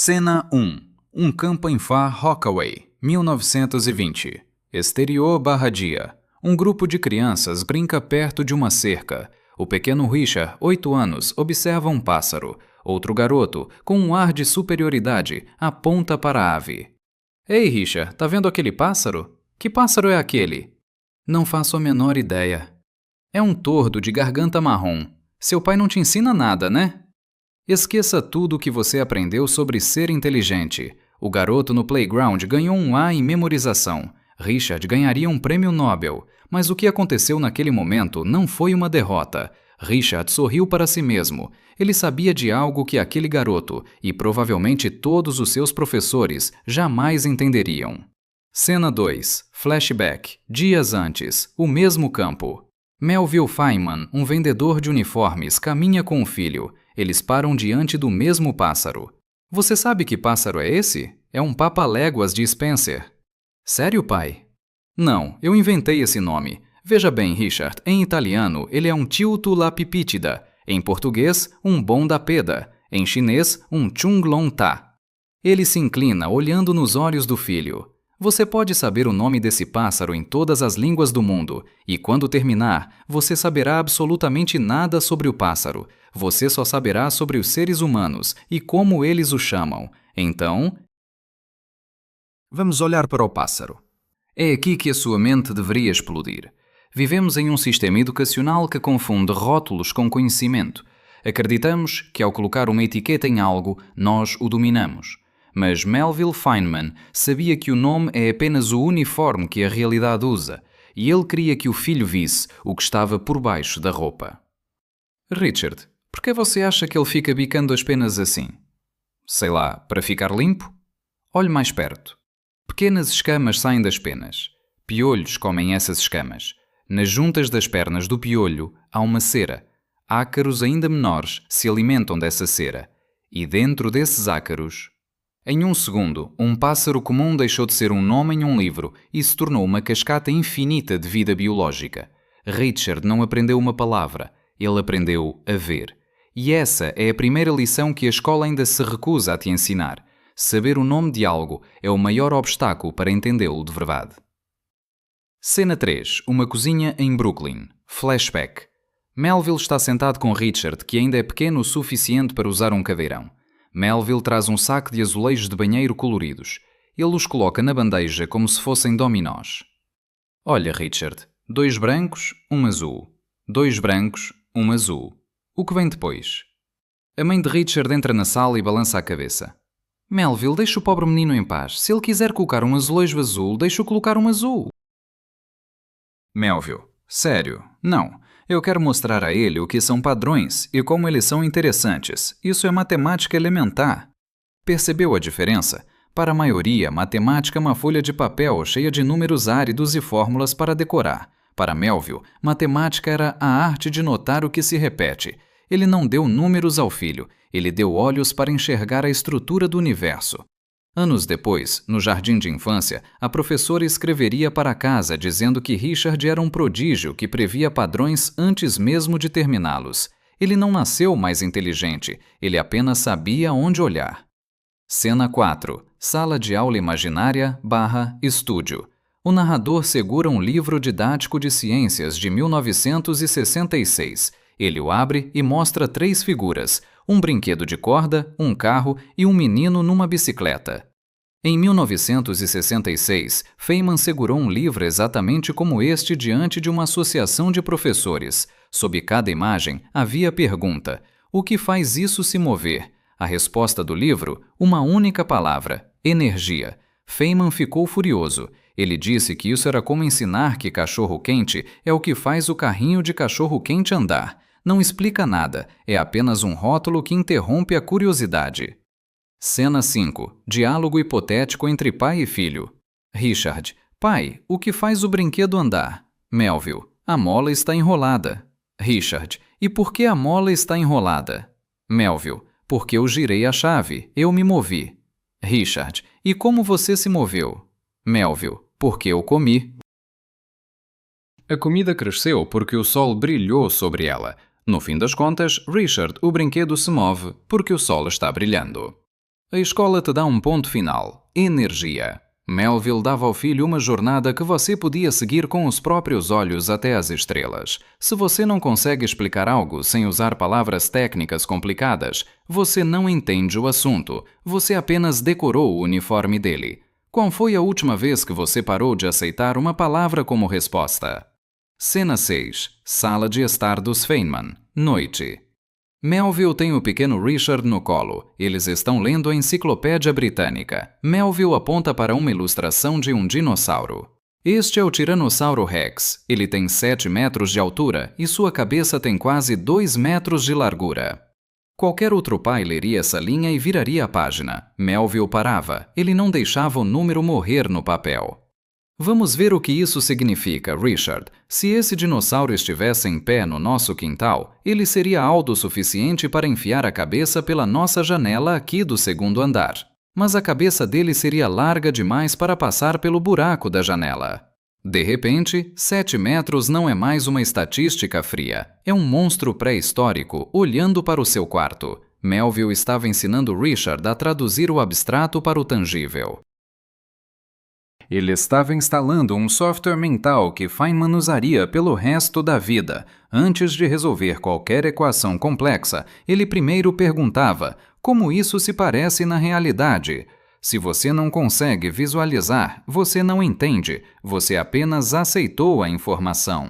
Cena 1. Um campo em Far Rockaway, 1920. Exterior/dia. Um grupo de crianças brinca perto de uma cerca. O pequeno Richard, 8 anos, observa um pássaro. Outro garoto, com um ar de superioridade, aponta para a ave. Ei, Richard, tá vendo aquele pássaro? Que pássaro é aquele? Não faço a menor ideia. É um tordo de garganta marrom. Seu pai não te ensina nada, né? Esqueça tudo o que você aprendeu sobre ser inteligente. O garoto no playground ganhou um A em memorização. Richard ganharia um prêmio Nobel. Mas o que aconteceu naquele momento não foi uma derrota. Richard sorriu para si mesmo. Ele sabia de algo que aquele garoto, e provavelmente todos os seus professores, jamais entenderiam. Cena 2. Flashback. Dias antes. O mesmo campo. Melville Feynman, um vendedor de uniformes, caminha com o filho. Eles param diante do mesmo pássaro. Você sabe que pássaro é esse? É um papa-léguas de Spencer. Sério, pai? Não, eu inventei esse nome. Veja bem, Richard, em italiano ele é um Tiltu lapipitida. Em português, um bom da peda. Em chinês, um chung long ta. Ele se inclina, olhando nos olhos do filho. Você pode saber o nome desse pássaro em todas as línguas do mundo, e quando terminar, você saberá absolutamente nada sobre o pássaro. Você só saberá sobre os seres humanos e como eles o chamam. Então, vamos olhar para o pássaro. É aqui que a sua mente deveria explodir. Vivemos em um sistema educacional que confunde rótulos com conhecimento. Acreditamos que ao colocar uma etiqueta em algo, nós o dominamos. Mas Melville Feynman sabia que o nome é apenas o uniforme que a realidade usa, e ele queria que o filho visse o que estava por baixo da roupa. Richard, por que você acha que ele fica bicando as penas assim? Sei lá, para ficar limpo? Olhe mais perto. Pequenas escamas saem das penas. Piolhos comem essas escamas. Nas juntas das pernas do piolho há uma cera. Ácaros ainda menores se alimentam dessa cera. E dentro desses ácaros... Em um segundo, um pássaro comum deixou de ser um nome em um livro e se tornou uma cascata infinita de vida biológica. Richard não aprendeu uma palavra, ele aprendeu a ver. E essa é a primeira lição que a escola ainda se recusa a te ensinar. Saber o nome de algo é o maior obstáculo para entendê-lo de verdade. Cena 3. Uma cozinha em Brooklyn. Flashback. Melville está sentado com Richard, que ainda é pequeno o suficiente para usar um cadeirão. Melville traz um saco de azulejos de banheiro coloridos. Ele os coloca na bandeja como se fossem dominós. Olha, Richard, 2 brancos, 1 azul. 2 brancos, 1 azul. O que vem depois? A mãe de Richard entra na sala e balança a cabeça. Melville, deixa o pobre menino em paz. Se ele quiser colocar um azulejo azul, deixa-o colocar um azul. Melville, sério, não. Eu quero mostrar a ele o que são padrões e como eles são interessantes. Isso é matemática elementar. Percebeu a diferença? Para a maioria, matemática é uma folha de papel cheia de números áridos e fórmulas para decorar. Para Melville, matemática era a arte de notar o que se repete. Ele não deu números ao filho, ele deu olhos para enxergar a estrutura do universo. Anos depois, no jardim de infância, a professora escreveria para casa dizendo que Richard era um prodígio que previa padrões antes mesmo de terminá-los. Ele não nasceu mais inteligente, ele apenas sabia onde olhar. Cena 4. Sala de aula imaginária/estúdio. O narrador segura um livro didático de ciências de 1966. Ele o abre e mostra 3 figuras, um brinquedo de corda, um carro e um menino numa bicicleta. Em 1966, Feynman segurou um livro exatamente como este diante de uma associação de professores. Sob cada imagem havia a pergunta: o que faz isso se mover? A resposta do livro, uma única palavra: energia. Feynman ficou furioso. Ele disse que isso era como ensinar que cachorro-quente é o que faz o carrinho de cachorro-quente andar. Não explica nada, é apenas um rótulo que interrompe a curiosidade. Cena 5. Diálogo hipotético entre pai e filho. Richard. Pai, o que faz o brinquedo andar? Melville. A mola está enrolada. Richard. E por que a mola está enrolada? Melville. Porque eu girei a chave, eu me movi. Richard. E como você se moveu? Melville. Porque eu comi. A comida cresceu porque o sol brilhou sobre ela. No fim das contas, Richard, o brinquedo se move porque o sol está brilhando. A escola te dá um ponto final: energia. Melville dava ao filho uma jornada que você podia seguir com os próprios olhos até as estrelas. Se você não consegue explicar algo sem usar palavras técnicas complicadas, você não entende o assunto, você apenas decorou o uniforme dele. Qual foi a última vez que você parou de aceitar uma palavra como resposta? Cena 6. Sala de estar dos Feynman. Noite. Melville tem o pequeno Richard no colo. Eles estão lendo a Enciclopédia Britânica. Melville aponta para uma ilustração de um dinossauro. Este é o Tiranossauro Rex. Ele tem 7 metros de altura e sua cabeça tem quase 2 metros de largura. Qualquer outro pai leria essa linha e viraria a página. Melville parava. Ele não deixava o número morrer no papel. Vamos ver o que isso significa, Richard. Se esse dinossauro estivesse em pé no nosso quintal, ele seria alto o suficiente para enfiar a cabeça pela nossa janela aqui do 2º andar. Mas a cabeça dele seria larga demais para passar pelo buraco da janela. De repente, 7 metros não é mais uma estatística fria. É um monstro pré-histórico olhando para o seu quarto. Melville estava ensinando Richard a traduzir o abstrato para o tangível. Ele estava instalando um software mental que Feynman usaria pelo resto da vida. Antes de resolver qualquer equação complexa, ele primeiro perguntava como isso se parece na realidade. Se você não consegue visualizar, você não entende, você apenas aceitou a informação.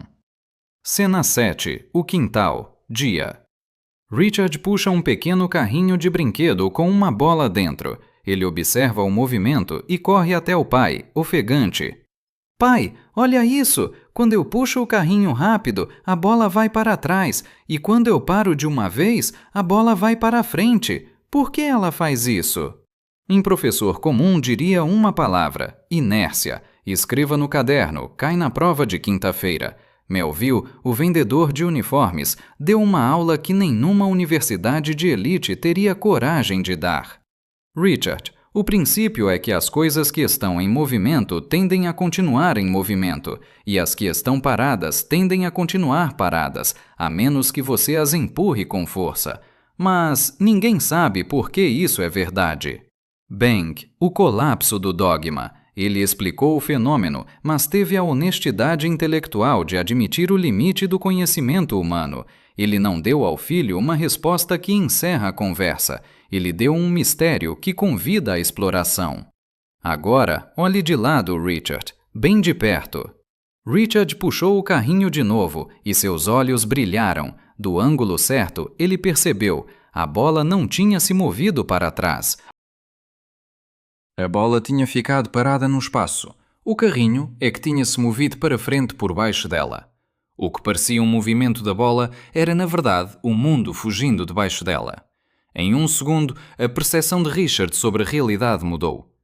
Cena 7. O quintal. Dia. Richard puxa um pequeno carrinho de brinquedo com uma bola dentro. Ele observa o movimento e corre até o pai, ofegante. Pai, olha isso! Quando eu puxo o carrinho rápido, a bola vai para trás, e quando eu paro de uma vez, a bola vai para a frente. Por que ela faz isso? Em professor comum diria uma palavra: inércia. Escreva no caderno, cai na prova de quinta-feira. Melville, o vendedor de uniformes, deu uma aula que nenhuma universidade de elite teria coragem de dar. Richard, o princípio é que as coisas que estão em movimento tendem a continuar em movimento, e as que estão paradas tendem a continuar paradas, a menos que você as empurre com força. Mas ninguém sabe por que isso é verdade. Bang, o colapso do dogma. Ele explicou o fenômeno, mas teve a honestidade intelectual de admitir o limite do conhecimento humano. Ele não deu ao filho uma resposta que encerra a conversa. Ele deu um mistério que convida à exploração. Agora, olhe de lado, Richard, bem de perto. Richard puxou o carrinho de novo e seus olhos brilharam. Do ângulo certo, ele percebeu. A bola não tinha se movido para trás. A bola tinha ficado parada no espaço. O carrinho é que tinha se movido para frente por baixo dela. O que parecia um movimento da bola era, na verdade, o mundo fugindo debaixo dela. Em um segundo, a percepção de Richard sobre a realidade mudou.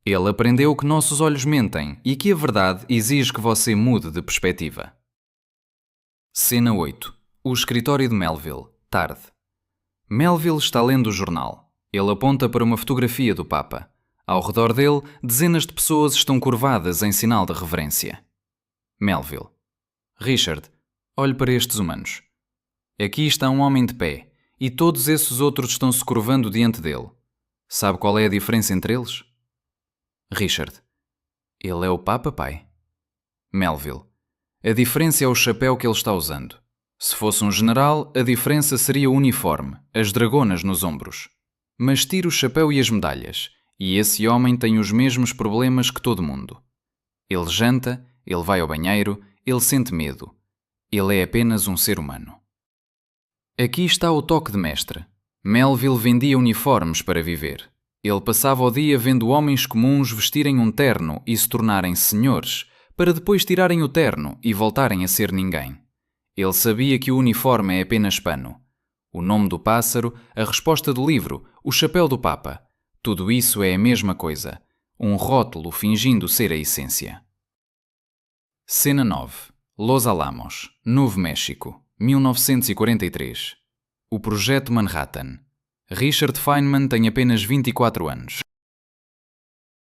Ele aprendeu que nossos olhos mentem e que a verdade exige que você mude de perspectiva. Cena 8. O escritório de Melville. Tarde. Melville está lendo o jornal. Ele aponta para uma fotografia do Papa. Ao redor dele, dezenas de pessoas estão curvadas em sinal de reverência. Melville. Richard, olhe para estes humanos. Aqui está um homem de pé. E todos esses outros estão se curvando diante dele. Sabe qual é a diferença entre eles? Richard. Ele é o Papa, pai? Melville. A diferença é o chapéu que ele está usando. Se fosse um general, a diferença seria o uniforme, as dragonas nos ombros. Mas tira o chapéu e as medalhas, e esse homem tem os mesmos problemas que todo mundo. Ele janta, ele vai ao banheiro, ele sente medo. Ele é apenas um ser humano. Aqui está o toque de mestre. Melville vendia uniformes para viver. Ele passava o dia vendo homens comuns vestirem um terno e se tornarem senhores, para depois tirarem o terno e voltarem a ser ninguém. Ele sabia que o uniforme é apenas pano. O nome do pássaro, a resposta do livro, o chapéu do Papa. Tudo isso é a mesma coisa. Um rótulo fingindo ser a essência. Cena 9. Los Alamos, Novo México. 1943. O Projeto Manhattan. Richard Feynman tem apenas 24 anos.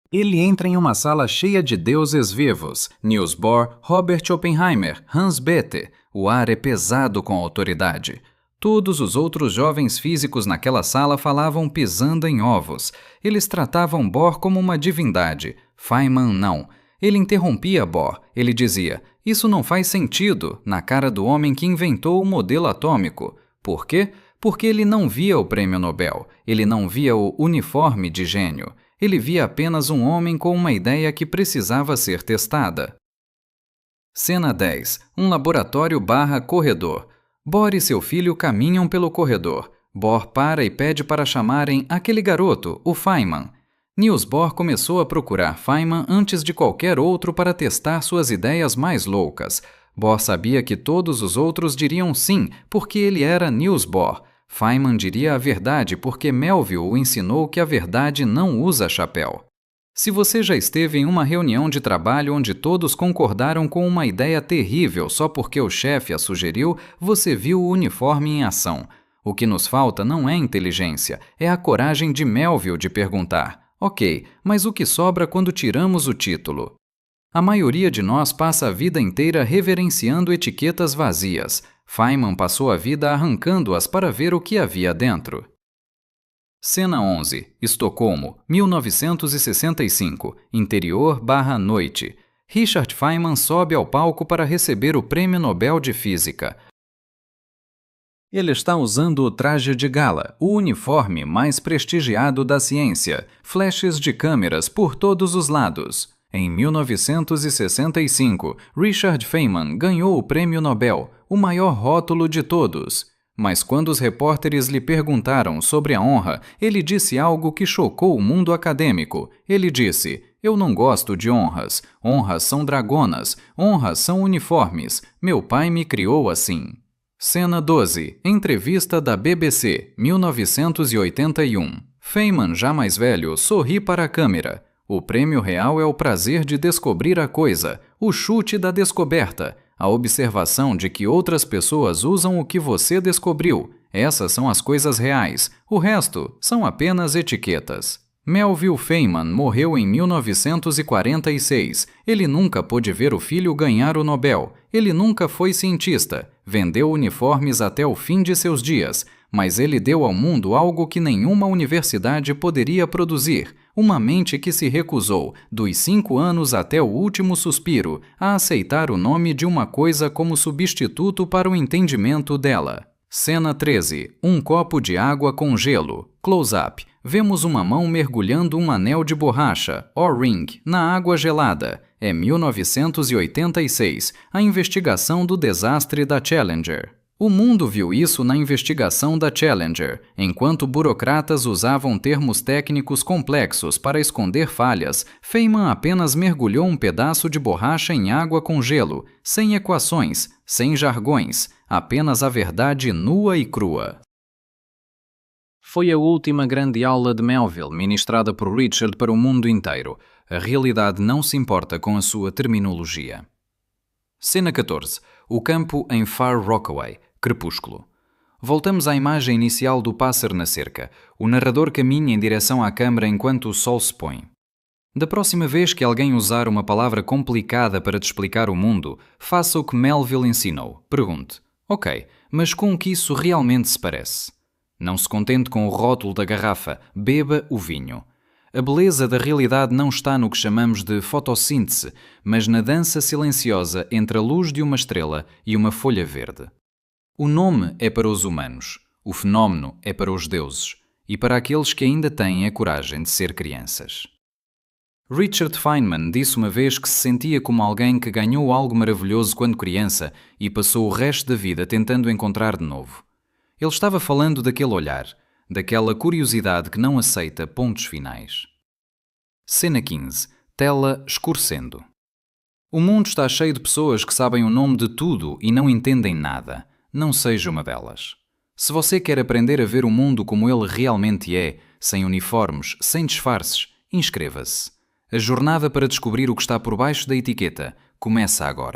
Ele entra em uma sala cheia de deuses vivos. Niels Bohr, Robert Oppenheimer, Hans Bethe. O ar é pesado com autoridade. Todos os outros jovens físicos naquela sala falavam pisando em ovos. Eles tratavam Bohr como uma divindade. Feynman não. Ele interrompia Bohr. Ele dizia: "Isso não faz sentido", na cara do homem que inventou o modelo atômico. Por quê? Porque ele não via o prêmio Nobel. Ele não via o uniforme de gênio. Ele via apenas um homem com uma ideia que precisava ser testada. Cena 10. Um laboratório/corredor. Bohr e seu filho caminham pelo corredor. Bohr para e pede para chamarem aquele garoto, o Feynman. Niels Bohr começou a procurar Feynman antes de qualquer outro para testar suas ideias mais loucas. Bohr sabia que todos os outros diriam sim, porque ele era Niels Bohr. Feynman diria a verdade porque Melville o ensinou que a verdade não usa chapéu. Se você já esteve em uma reunião de trabalho onde todos concordaram com uma ideia terrível só porque o chefe a sugeriu, você viu o uniforme em ação. O que nos falta não é inteligência, é a coragem de Melville de perguntar: ok, mas o que sobra quando tiramos o título? A maioria de nós passa a vida inteira reverenciando etiquetas vazias. Feynman passou a vida arrancando-as para ver o que havia dentro. Cena 11. Estocolmo, 1965. Interior/noite. Richard Feynman sobe ao palco para receber o Prêmio Nobel de Física. Ele está usando o traje de gala, o uniforme mais prestigiado da ciência, flashes de câmeras por todos os lados. Em 1965, Richard Feynman ganhou o Prêmio Nobel, o maior rótulo de todos. Mas quando os repórteres lhe perguntaram sobre a honra, ele disse algo que chocou o mundo acadêmico. Ele disse: "Eu não gosto de honras. Honras são dragonas. Honras são uniformes. Meu pai me criou assim." Cena 12. Entrevista da BBC, 1981. Feynman, já mais velho, sorri para a câmera. O prêmio real é o prazer de descobrir a coisa, o chute da descoberta, a observação de que outras pessoas usam o que você descobriu. Essas são as coisas reais. O resto são apenas etiquetas. Melville Feynman morreu em 1946. Ele nunca pôde ver o filho ganhar o Nobel. Ele nunca foi cientista. Vendeu uniformes até o fim de seus dias. Mas ele deu ao mundo algo que nenhuma universidade poderia produzir. Uma mente que se recusou, dos 5 anos até o último suspiro, a aceitar o nome de uma coisa como substituto para o entendimento dela. Cena 13. Um copo de água com gelo. Close-up. Vemos uma mão mergulhando um anel de borracha, O-ring, na água gelada. É 1986, a investigação do desastre da Challenger. O mundo viu isso na investigação da Challenger. Enquanto burocratas usavam termos técnicos complexos para esconder falhas, Feynman apenas mergulhou um pedaço de borracha em água com gelo, sem equações, sem jargões, apenas a verdade nua e crua. Foi a última grande aula de Melville ministrada por Richard para o mundo inteiro. A realidade não se importa com a sua terminologia. Cena 14. O campo em Far Rockaway. Crepúsculo. Voltamos à imagem inicial do pássaro na cerca. O narrador caminha em direção à câmara enquanto o sol se põe. Da próxima vez que alguém usar uma palavra complicada para te explicar o mundo, faça o que Melville ensinou. Pergunte: ok, mas com o que isso realmente se parece? Não se contente com o rótulo da garrafa, beba o vinho. A beleza da realidade não está no que chamamos de fotossíntese, mas na dança silenciosa entre a luz de uma estrela e uma folha verde. O nome é para os humanos, o fenómeno é para os deuses e para aqueles que ainda têm a coragem de ser crianças. Richard Feynman disse uma vez que se sentia como alguém que ganhou algo maravilhoso quando criança e passou o resto da vida tentando encontrar de novo. Ele estava falando daquele olhar, daquela curiosidade que não aceita pontos finais. Cena 15. Tela escurecendo. O mundo está cheio de pessoas que sabem o nome de tudo e não entendem nada. Não seja uma delas. Se você quer aprender a ver o mundo como ele realmente é, sem uniformes, sem disfarces, inscreva-se. A jornada para descobrir o que está por baixo da etiqueta começa agora.